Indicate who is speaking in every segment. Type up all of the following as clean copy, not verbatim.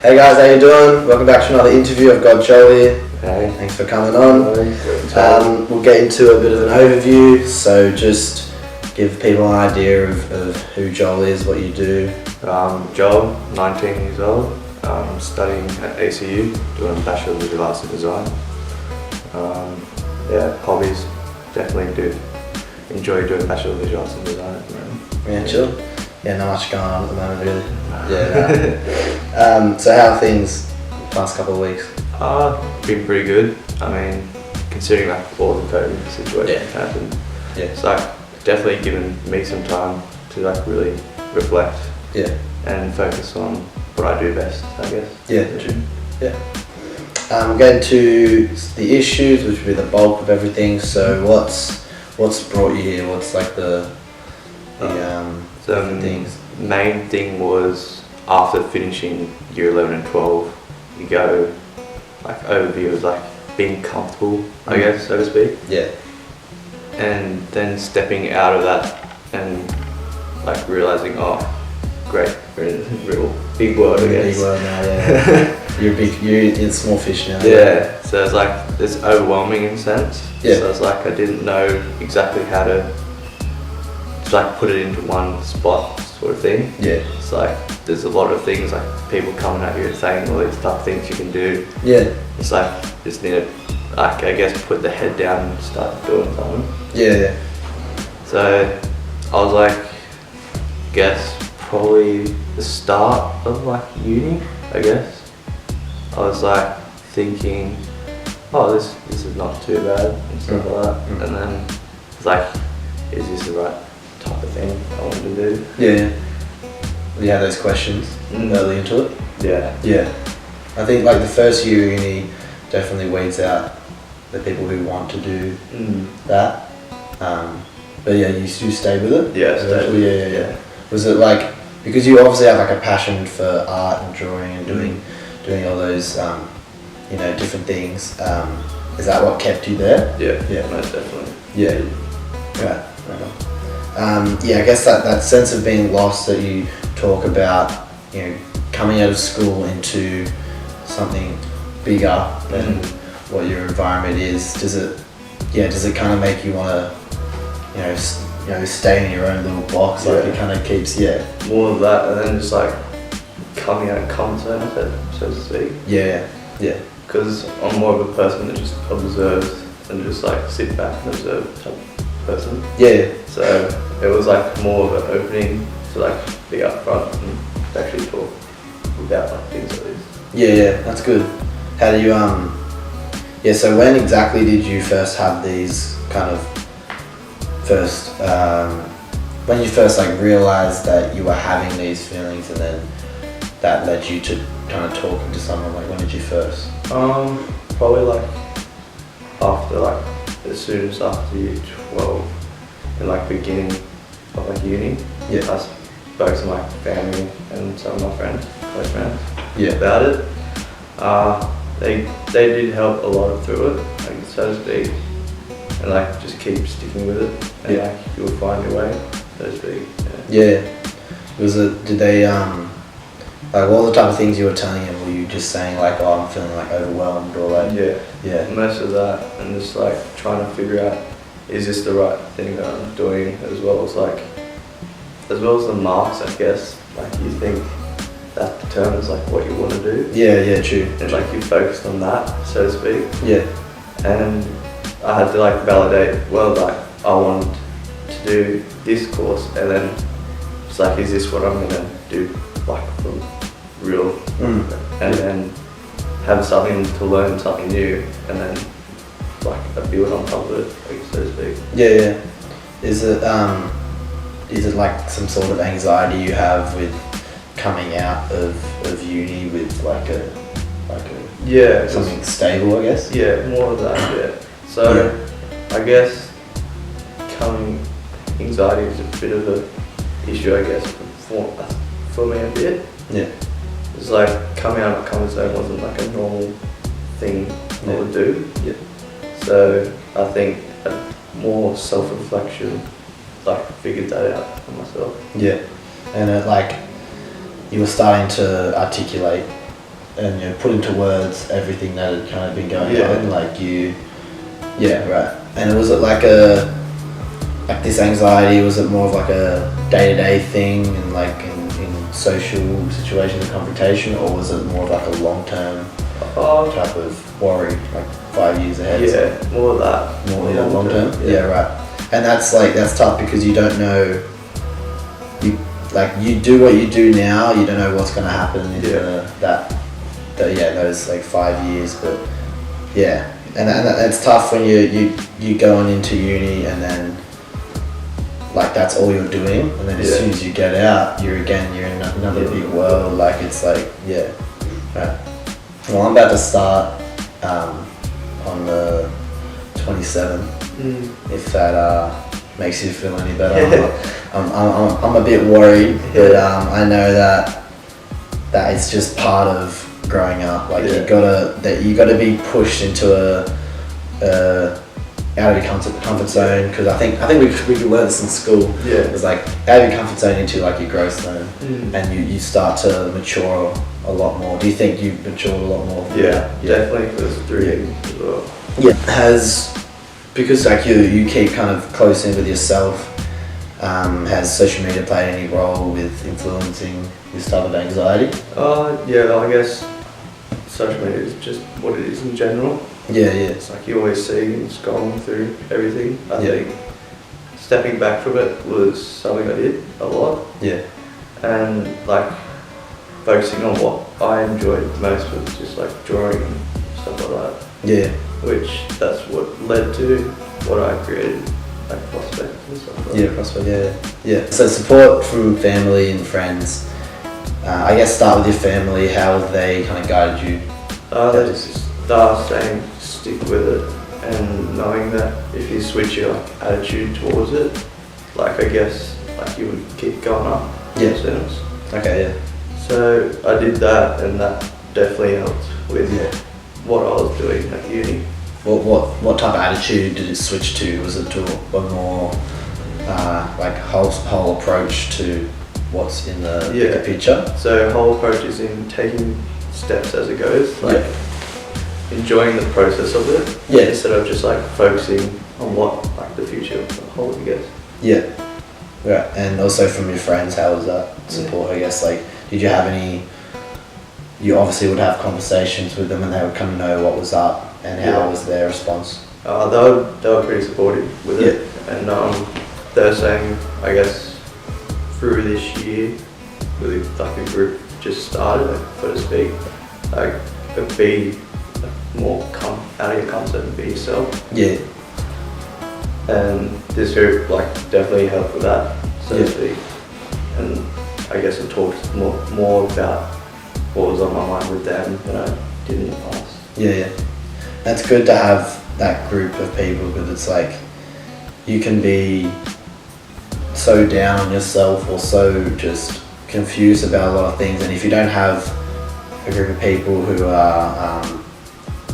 Speaker 1: Hey guys, how you doing? Welcome back to another interview. I've got Joel here.
Speaker 2: Hey.
Speaker 1: Thanks for coming on. We'll get into a bit of an overview, so just give people an idea of who Joel is, what you do.
Speaker 2: Joel, 19 years old, studying at ACU, doing a Bachelor of Arts in Design. Hobbies, definitely do enjoy doing Bachelor of Arts in Design at the moment.
Speaker 1: Yeah, chill. Yeah, not much going on at the moment really. Yeah. So how are things past couple of weeks?
Speaker 2: Been pretty good. I mean, considering like all the COVID situation happened, it's like definitely given me some time to like really reflect and focus on what I do best, I guess.
Speaker 1: Yeah, true. Yeah. We'll get into the issues, which will be the bulk of everything. So what's brought you here? What's like the things?
Speaker 2: Main thing was after finishing year 11 and 12, you go like overview was like being comfortable, I guess, so to speak.
Speaker 1: Yeah.
Speaker 2: And then stepping out of that and like realizing, oh, great, we're in a real big world, I guess.
Speaker 1: Big world now, yeah. you're in small fish now.
Speaker 2: Yeah. So it's like it's overwhelming in a sense.
Speaker 1: Yeah.
Speaker 2: So it's like I didn't know exactly how to like put it into one spot sort of thing.
Speaker 1: Yeah.
Speaker 2: It's like there's a lot of things like people coming at you saying all these tough things you can do.
Speaker 1: Yeah.
Speaker 2: It's like just need to like I guess put the head down and start doing something.
Speaker 1: Yeah.
Speaker 2: So I was like guess probably the start of like uni, I guess. I was like thinking, oh this is not too bad and stuff like that. And then it's like, is this the right type of thing I want to do?
Speaker 1: Yeah. You had those questions early into it?
Speaker 2: Yeah.
Speaker 1: Yeah. I think like the first year of uni definitely weeds out the people who want to do that. But yeah, you stayed with it?
Speaker 2: Yeah, stayed with it.
Speaker 1: Yeah. Was it like, because you obviously have like a passion for art and drawing and doing all those different things, is that what kept you there?
Speaker 2: Yeah, most definitely.
Speaker 1: Yeah. Right. I guess that sense of being lost that you talk about, coming out of school into something bigger than what your environment is, does it kind of make you want to stay in your own little box? Like it kind of keeps
Speaker 2: more of that, and then just like coming out of comfort zone, so to speak.
Speaker 1: Yeah.
Speaker 2: Because I'm more of a person that just observes and just like sit back and observe type of person.
Speaker 1: Yeah.
Speaker 2: So it was like more of an opening to like be up front and actually talk about like things like this.
Speaker 1: Yeah, that's good. How do you so when exactly did you first have these kind of when you first like realized that you were having these feelings, and then that led you to kind of talking to someone? Like when did you first?
Speaker 2: Probably like after like as soon as after year 12 and like beginning of like uni.
Speaker 1: Yeah.
Speaker 2: I spoke to my family and some of my friends, close friends, about it. They did help a lot through it, like so to speak, and like just keep sticking with it, and like you'll find your way, so to speak.
Speaker 1: Yeah. Did they like what were the type of things you were telling him? Were you just saying like, oh, I'm feeling like overwhelmed, or like
Speaker 2: most of that, and just like trying to figure out, is this the right thing that I'm doing, as well as the marks, I guess. Like you think that determines like what you want to do.
Speaker 1: Yeah, true.
Speaker 2: And like you focused on that, so to speak.
Speaker 1: Yeah.
Speaker 2: And I had to like validate, well, like I want to do this course, and then it's like, is this what I'm gonna do, like from real, and then have something to learn something new, and then like a build on top of it, like, so to speak.
Speaker 1: Yeah. Is it like some sort of anxiety you have with coming out of uni with like a something stable, I guess?
Speaker 2: Yeah, more of that, So I guess anxiety is a bit of an issue, I guess, for me a bit.
Speaker 1: Yeah.
Speaker 2: It's like coming out of my comfort zone wasn't like a normal thing I would do.
Speaker 1: Yeah.
Speaker 2: So I think more self-reflection, like figured that out for myself.
Speaker 1: Yeah. And you were starting to articulate and put into words everything that had kind of been going
Speaker 2: Yeah.
Speaker 1: on. Like right. And was it like this anxiety? Was it more of like a day-to-day thing and like in social situations of confrontation, or was it more of like a long-term type of worry, like 5 years ahead?
Speaker 2: Yeah, more of that.
Speaker 1: More long term. Yeah, right. And that's tough because you don't know. You do what you do now. You don't know what's going to happen in those like 5 years. But yeah, and it's tough when you going into uni and then like that's all you're doing, and then as soon as you get out, you're in another big world. Like it's like right. Well, I'm about to start on the 27th. If that makes you feel any better. I'm a bit worried, but I know that it's just part of growing up. Like you gotta be pushed into a out of your comfort zone, because I think we could learn this in school. It's like out of your comfort zone into like your growth zone, and you start to mature a lot more. Do you think you've matured a lot more?
Speaker 2: Definitely. There's 3 years as well.
Speaker 1: Because like you keep kind of close in with yourself, has social media played any role with influencing this type of anxiety?
Speaker 2: I guess social media is just what it is in general. It's like you always see and scrolling through everything. I think stepping back from it was something I did a lot. And like focusing on what I enjoyed most was just like drawing and stuff like that. Which that's what led to what I created, like Prospect and stuff like that. Prospect, So support from family and friends. I guess start with your family. How have they kind of guided you? They just start saying stick with it, and knowing that if you switch your attitude towards it, like I guess like you would keep going up. In a sense. So I did that, and that definitely helped with what I was doing at uni.
Speaker 1: What type of attitude did it switch to? Was it to a more like whole approach to what's in the bigger picture?
Speaker 2: So whole approach is in taking steps as it goes, like enjoying the process of it, instead of just like focusing on what like the future holds, I guess.
Speaker 1: Right. And also from your friends, how was that support? I guess like did you have any? You obviously would have conversations with them, and they would kind of know what was up, and how was their response?
Speaker 2: They were pretty supportive with it, and they were saying, I guess, through this year, really like a group just started, so to speak, like be more out of your comfort zone and be yourself. And this group like definitely helped with that, so to speak. And I guess it talked more about what was on my mind with them than I did in the past.
Speaker 1: That's good to have that group of people, because it's like you can be so down on yourself or so just confused about a lot of things, and if you don't have a group of people who are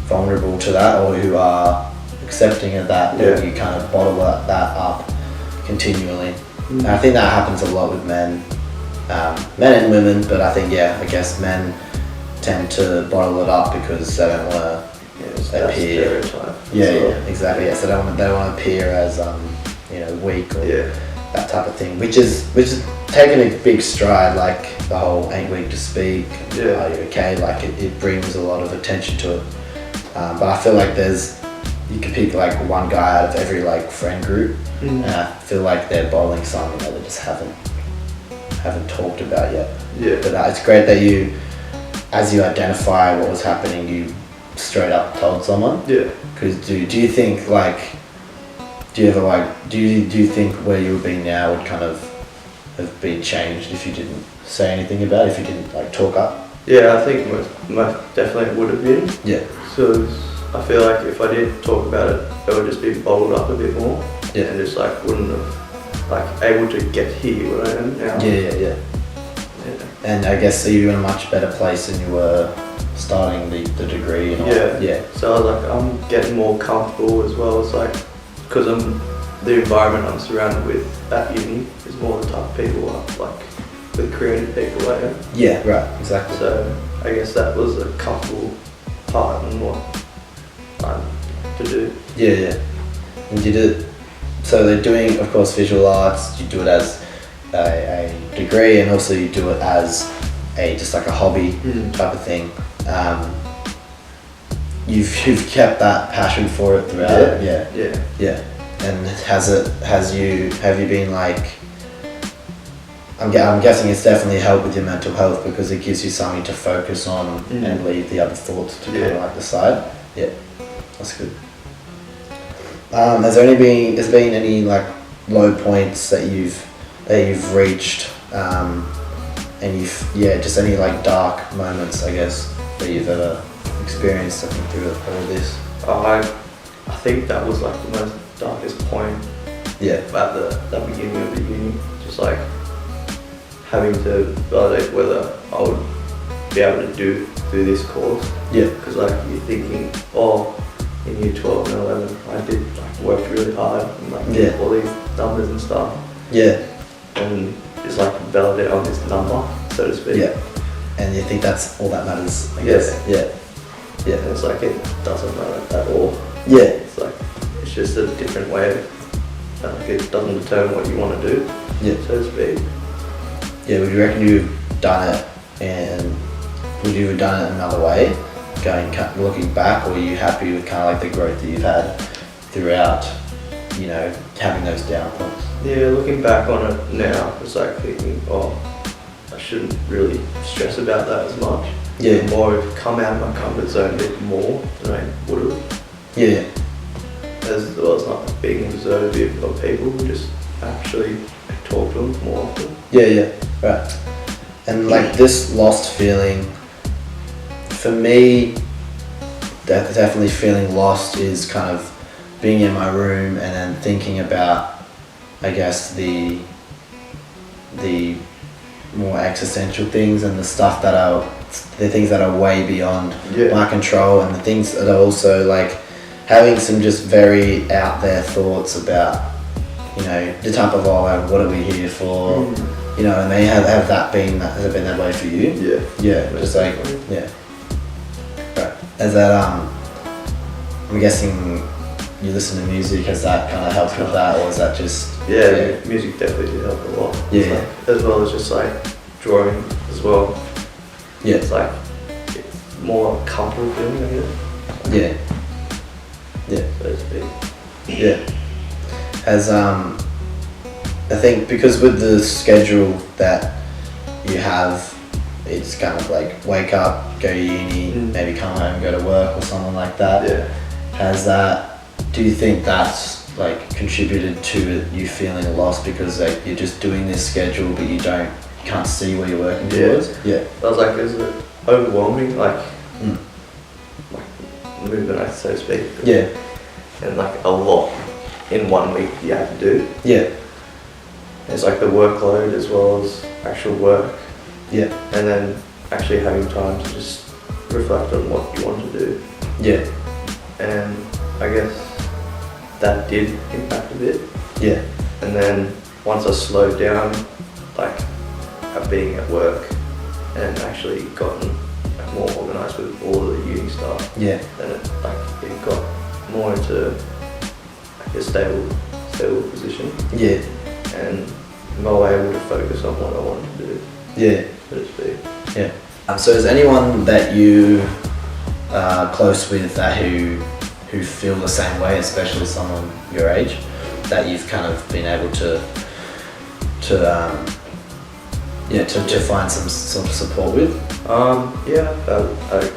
Speaker 1: vulnerable to that, or who are accepting of that, then you kind of bottle that up continually. And I think that happens a lot with men and women, but I think I guess men tend to bottle it up because they don't want to appear. Exactly. So they don't want to appear as weak or that type of thing, which is taking a big stride, like the whole ain't weak to speak. Are you okay? Like it brings a lot of attention to it. But I feel like you can pick like one guy out of every like friend group, and I feel like they're bottling something that they just haven't talked about yet. But it's great that you, as you identify what was happening, you straight up told someone. Because do you think like, do you think where you would be now would kind of have been changed if you didn't say anything about it, if you didn't like talk up?
Speaker 2: I think most definitely would have been. So I feel like if I did talk about it, it would just be bottled up a bit more, and just like wouldn't have like able to get here where I am now. And I guess are you in a much better place than you were starting the degree and all? So I was like, I'm getting more comfortable as well. It's like, because the environment I'm surrounded with at uni is more the type of people like with creative people I am.
Speaker 1: Exactly.
Speaker 2: So I I guess that was a comfortable part in what I had to do.
Speaker 1: Yeah. And did it, so they're doing, of course, visual arts, you do it as a degree, and also you do it as just like a hobby type of thing. You've kept that passion for it throughout it? Yeah. And have you been like, I'm guessing it's definitely helped with your mental health because it gives you something to focus on and leave the other thoughts to kind of like the side. Yeah, that's good. Has there been any like low points that you've reached, and just any like dark moments, I guess, that you've ever experienced through all of this?
Speaker 2: I think that was like the most darkest point.
Speaker 1: Yeah.
Speaker 2: At the beginning of the uni, just like having to validate whether I would be able to do this course.
Speaker 1: Yeah.
Speaker 2: Because like you're thinking, oh, in year 12 and 11, I did like worked really hard and like did all these numbers and stuff.
Speaker 1: Yeah.
Speaker 2: And it's like validate on this number, so to speak.
Speaker 1: Yeah. And you think that's all that matters, I guess. Yeah.
Speaker 2: And it's like it doesn't matter at all.
Speaker 1: Yeah.
Speaker 2: It's like it's just a different way. Like it doesn't determine what you want to do.
Speaker 1: Yeah.
Speaker 2: So to speak.
Speaker 1: Yeah. Would you reckon you've done it, and would you have done it another way, looking back, or are you happy with kind of like the growth that you've had throughout, having those down points?
Speaker 2: Yeah, looking back on it now, it's like thinking, oh, I shouldn't really stress about that as much.
Speaker 1: Yeah.
Speaker 2: The more I've come out of my comfort zone a bit more than I would have.
Speaker 1: Yeah.
Speaker 2: As well as not being observant of people, just actually talk to them more often.
Speaker 1: Yeah, right. And like this lost feeling, for me, definitely feeling lost is kind of being in my room and then thinking about, I guess, the more existential things and the stuff the things that are way beyond my control, and the things that are also like having some just very out there thoughts about, the type of, what are we here for? And they has it been that way for you? Yeah, just like, right. As that, I'm guessing you listen to music, has that kind of helped with that, or is that just...
Speaker 2: Yeah, music definitely did help a lot. As well as just like drawing as well.
Speaker 1: Yeah.
Speaker 2: It's like, it's more comfortable feeling, I guess.
Speaker 1: Yeah.
Speaker 2: So to speak.
Speaker 1: Yeah. Has, I think because with the schedule that you have, it's kind of like wake up, go to uni, maybe come home, go to work or something like that.
Speaker 2: Yeah.
Speaker 1: Do you think that's like contributed to you feeling lost because like you're just doing this schedule but you can't see where you're working towards? Yeah.
Speaker 2: I was like, it's overwhelming, like movement, so to speak.
Speaker 1: Yeah.
Speaker 2: And like a lot in 1 week you have to do.
Speaker 1: Yeah.
Speaker 2: It's like the workload as well as actual work.
Speaker 1: Yeah.
Speaker 2: And then actually having time to just reflect on what you want to do.
Speaker 1: Yeah.
Speaker 2: And I guess that did impact a bit.
Speaker 1: Yeah.
Speaker 2: And then once I slowed down, like at being at work and actually gotten like, more organised with all of the uni stuff,
Speaker 1: Yeah.
Speaker 2: then it got more into like a stable position.
Speaker 1: Yeah.
Speaker 2: And more able to focus on what I wanted to do.
Speaker 1: Yeah.
Speaker 2: So to speak.
Speaker 1: Yeah. So is anyone that you are close with that who feel the same way, especially someone your age, that you've kind of been able to find some sort of support with?
Speaker 2: A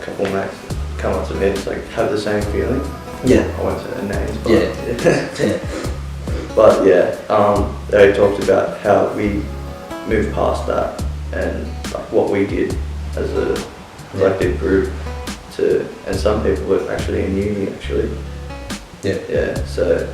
Speaker 2: couple of mates come up to me and like have the same feeling.
Speaker 1: Yeah.
Speaker 2: I won't say their names, but
Speaker 1: yeah.
Speaker 2: But they talked about how we moved past that and like what we did as a collective group and some people were actually in uni actually. Yeah, so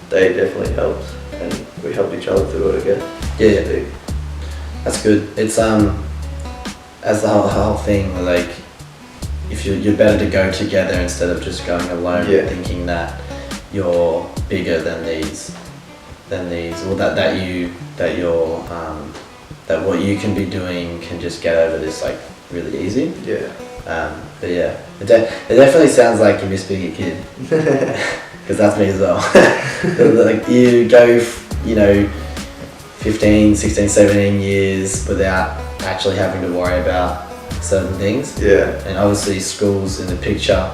Speaker 2: they definitely helped and we helped each other through it, I guess.
Speaker 1: Yeah. That's good. It's as the whole thing, like if you're better to go together instead of just going alone, thinking that you're bigger than these, or that what you can be doing can just get over this like really easy.
Speaker 2: Yeah.
Speaker 1: But yeah, it definitely sounds like you miss being a kid, because that's me as well. Like you go, 15, 16, 17 years without actually having to worry about certain things.
Speaker 2: Yeah.
Speaker 1: And obviously school's in the picture,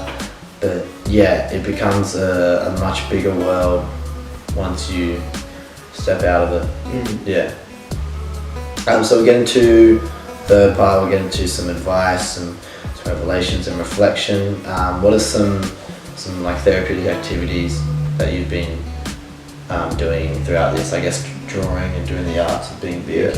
Speaker 1: but yeah, it becomes a much bigger world once you step out of it. Yeah. So we'll get into third part, we'll get into some advice and some revelations and reflection. What are some like therapeutic activities that you've been doing throughout this? I guess drawing and doing the arts and being big.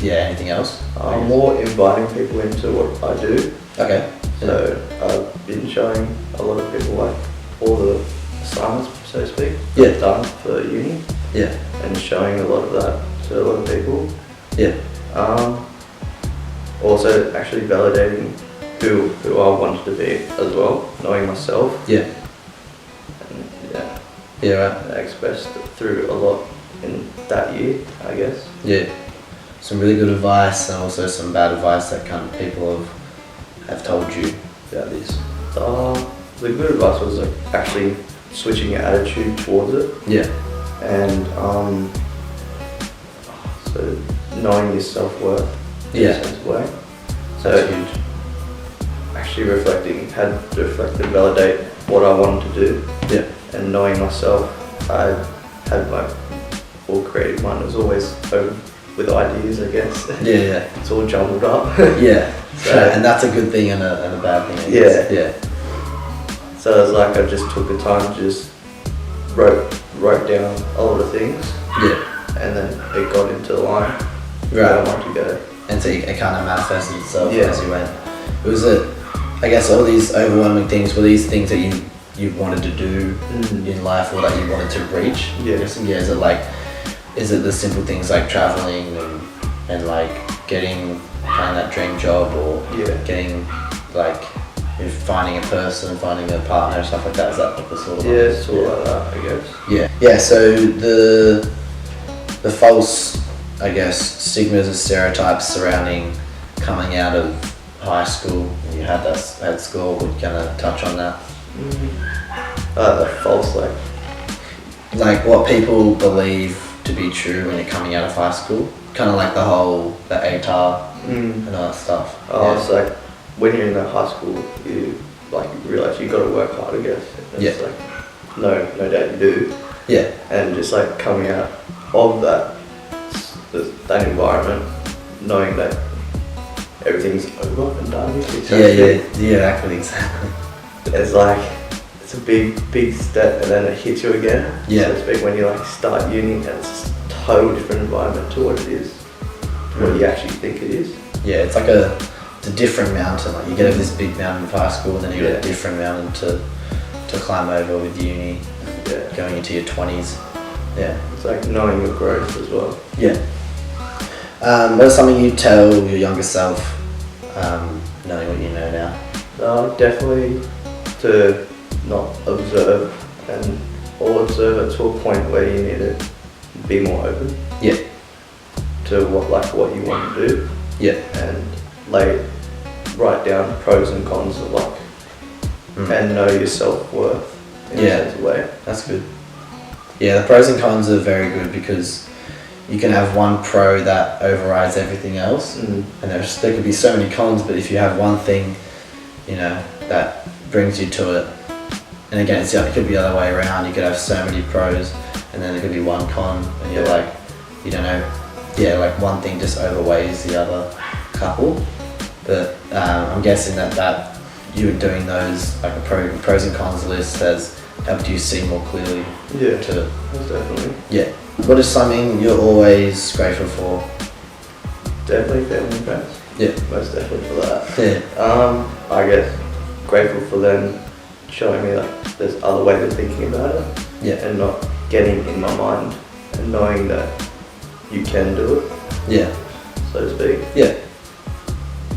Speaker 1: Anything else?
Speaker 2: I'm more inviting people into what I do.
Speaker 1: Okay.
Speaker 2: So I've been showing a lot of people like all the assignments, so to speak,
Speaker 1: Yeah.
Speaker 2: I've done for uni.
Speaker 1: Yeah.
Speaker 2: And showing a lot of that to a lot of people.
Speaker 1: Yeah.
Speaker 2: Also actually validating who I wanted to be as well, knowing myself.
Speaker 1: Yeah.
Speaker 2: And yeah.
Speaker 1: Yeah, right.
Speaker 2: I expressed through a lot in that year, I guess.
Speaker 1: Yeah. Some really good advice and also some bad advice that kind of people have told you about this.
Speaker 2: The good advice was like actually switching your attitude towards it.
Speaker 1: Yeah.
Speaker 2: And so knowing your self-worth in a sense of way. So
Speaker 1: that's huge.
Speaker 2: actually had to reflect and validate what I wanted to do.
Speaker 1: Yeah.
Speaker 2: And knowing myself, I had my all creative mind was always open with ideas, I guess.
Speaker 1: Yeah.
Speaker 2: It's all jumbled up.
Speaker 1: Yeah.
Speaker 2: So,
Speaker 1: and that's a good thing and a bad thing, I guess. Yeah.
Speaker 2: So it was like I just took the time to just wrote down a lot of things.
Speaker 1: Yeah.
Speaker 2: And then it got into line where I wanted to go.
Speaker 1: And so it kind of manifested itself
Speaker 2: Yeah.
Speaker 1: as you went. Was it, I guess, all these overwhelming things, were these things that you wanted to do in life or that you wanted to reach?
Speaker 2: Yeah.
Speaker 1: Is it the simple things like traveling and like finding that dream job or getting like finding a person, finding a partner, stuff like that? Is that like the sort of
Speaker 2: It's all like that, I guess.
Speaker 1: Yeah. Yeah, so the false, I guess, stigmas and stereotypes surrounding coming out of high school, and you had school, would kind of touch on that.
Speaker 2: The false
Speaker 1: Like what people believe to be true when you're coming out of high school, kind of like the ATAR and all that stuff.
Speaker 2: It's like when you're in that high school, you realize you got to work hard, I guess. And it's like no doubt you do.
Speaker 1: Yeah.
Speaker 2: And just like coming out of that environment, knowing that everything's over and done.
Speaker 1: Exactly.
Speaker 2: It's like it's a big step, and then it hits you again.
Speaker 1: Yeah.
Speaker 2: So to speak, when you start uni, and it's a total different environment to what it is, to what you actually think it is.
Speaker 1: Yeah, it's like it's a different mountain. Like you get over this big mountain in high school, and then you get a different mountain to climb over with uni.
Speaker 2: Yeah.
Speaker 1: Going into your 20s. Yeah.
Speaker 2: It's like knowing your growth as well.
Speaker 1: Yeah. What is something you tell your younger self, knowing what you know now?
Speaker 2: Definitely to not observe or observe it to a point where you need to be more open.
Speaker 1: Yeah.
Speaker 2: To what you want to do.
Speaker 1: Yeah.
Speaker 2: And write down pros and cons of and know your self-worth in a sense of way.
Speaker 1: That's good. Yeah, the pros and cons are very good because you can have one pro that overrides everything else, and there could be so many cons, but if you have one thing, that brings you to it, and again, it could be the other way around. You could have so many pros, and then there could be one con, and you're like, you don't know, like one thing just overweighs the other couple. But I'm guessing that you were doing those like a pros and cons list has helped you see more clearly.
Speaker 2: Yeah, definitely.
Speaker 1: Yeah. What is something you're always grateful for?
Speaker 2: Definitely family and friends.
Speaker 1: Yeah.
Speaker 2: Most definitely for that.
Speaker 1: Yeah.
Speaker 2: I guess grateful for them showing me there's other ways of thinking about it.
Speaker 1: Yeah.
Speaker 2: And not getting in my mind and knowing that you can do it.
Speaker 1: Yeah.
Speaker 2: So to speak.
Speaker 1: Yeah.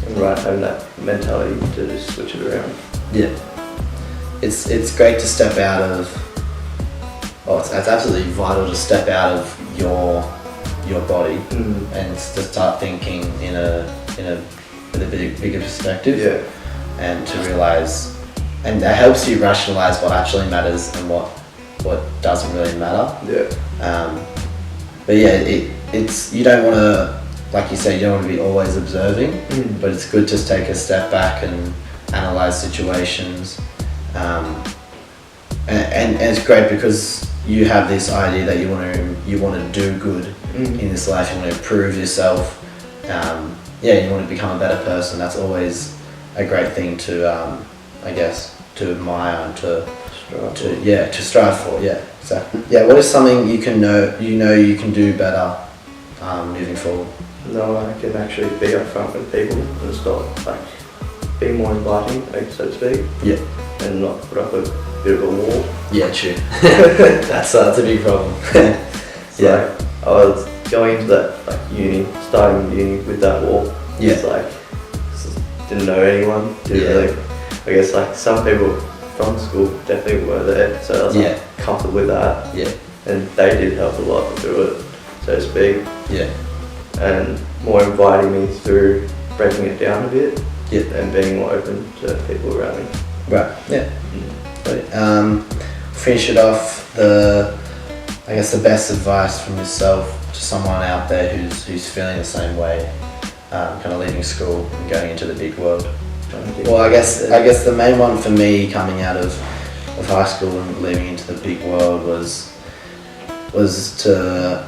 Speaker 2: And having that mentality to just switch it around.
Speaker 1: Yeah. It's great to step out of. It's absolutely vital to step out of your body and to start thinking in a with a bigger perspective.
Speaker 2: Yeah.
Speaker 1: And to realise, and that helps you rationalise what actually matters and what doesn't really matter.
Speaker 2: Yeah.
Speaker 1: But yeah, it's you don't want to, like you say, you don't want to be always observing, but it's good to take a step back and analyse situations. And it's great because you have this idea that you want to do good in this life. You want to improve yourself. You want to become a better person. That's always a great thing to, I guess, to admire and to strive for. Yeah, exactly. Yeah, what is something you can do better moving forward?
Speaker 2: No, I can actually be upfront with people and stop, like, be more inviting, so to speak.
Speaker 1: Yeah.
Speaker 2: And not put up a bit of a wall.
Speaker 1: Yeah, true. That's a big problem.
Speaker 2: Yeah. Like, I was going into that, like, starting uni with that wall.
Speaker 1: Yeah.
Speaker 2: It's like, didn't know anyone, really. I guess, like, some people from school definitely were there, so I was like, comfortable with that.
Speaker 1: Yeah.
Speaker 2: And they did help a lot through it, so to speak.
Speaker 1: Yeah.
Speaker 2: And more inviting me through breaking it down a bit.
Speaker 1: Yeah.
Speaker 2: And being more open to people around me.
Speaker 1: Right. Yeah. Finish it off. I guess the best advice from yourself to someone out there who's feeling the same way, kind of leaving school and going into the big world. Well, I guess the main one for me coming out of high school and leaving into the big world was to,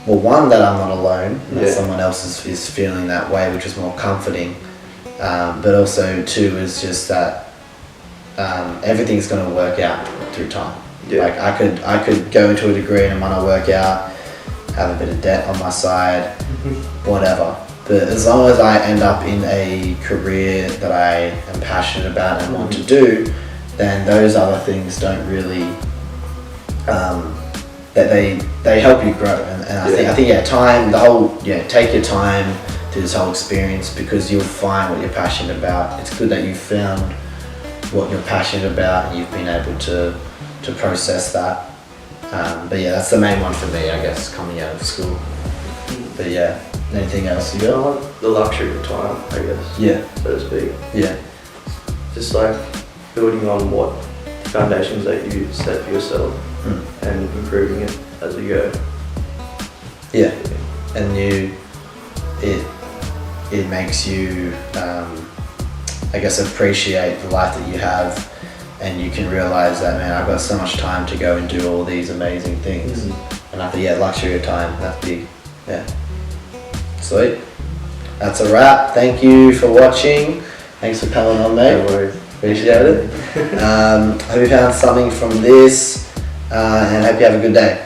Speaker 1: well, one, that I'm not alone, that someone else is feeling that way, which was more comforting. But also two is just that everything's going to work out through time. Yeah. Like I could go into a degree and it might not work out, have a bit of debt on my side, whatever. But as long as I end up in a career that I am passionate about and want to do, then those other things don't really, that they help you grow. And I think time, take your time through this whole experience, because you'll find what you're passionate about. It's good that you've found what you're passionate about and you've been able to process that. But yeah, that's the main one for me, I guess, coming out of school. But yeah, anything else you got?
Speaker 2: The luxury of time, I guess.
Speaker 1: Yeah.
Speaker 2: So to speak.
Speaker 1: Yeah.
Speaker 2: Just like building on what foundations that you set for yourself and improving it as you go.
Speaker 1: Yeah. And it makes you, I guess, appreciate the life that you have, and you can realise that, man, I've got so much time to go and do all these amazing things. And I think, luxury of time, that's big. Yeah. Sweet. That's a wrap. Thank you for watching. Thanks for coming on, mate.
Speaker 2: No worries.
Speaker 1: Appreciate it. Hope you found something from this, and hope you have a good day.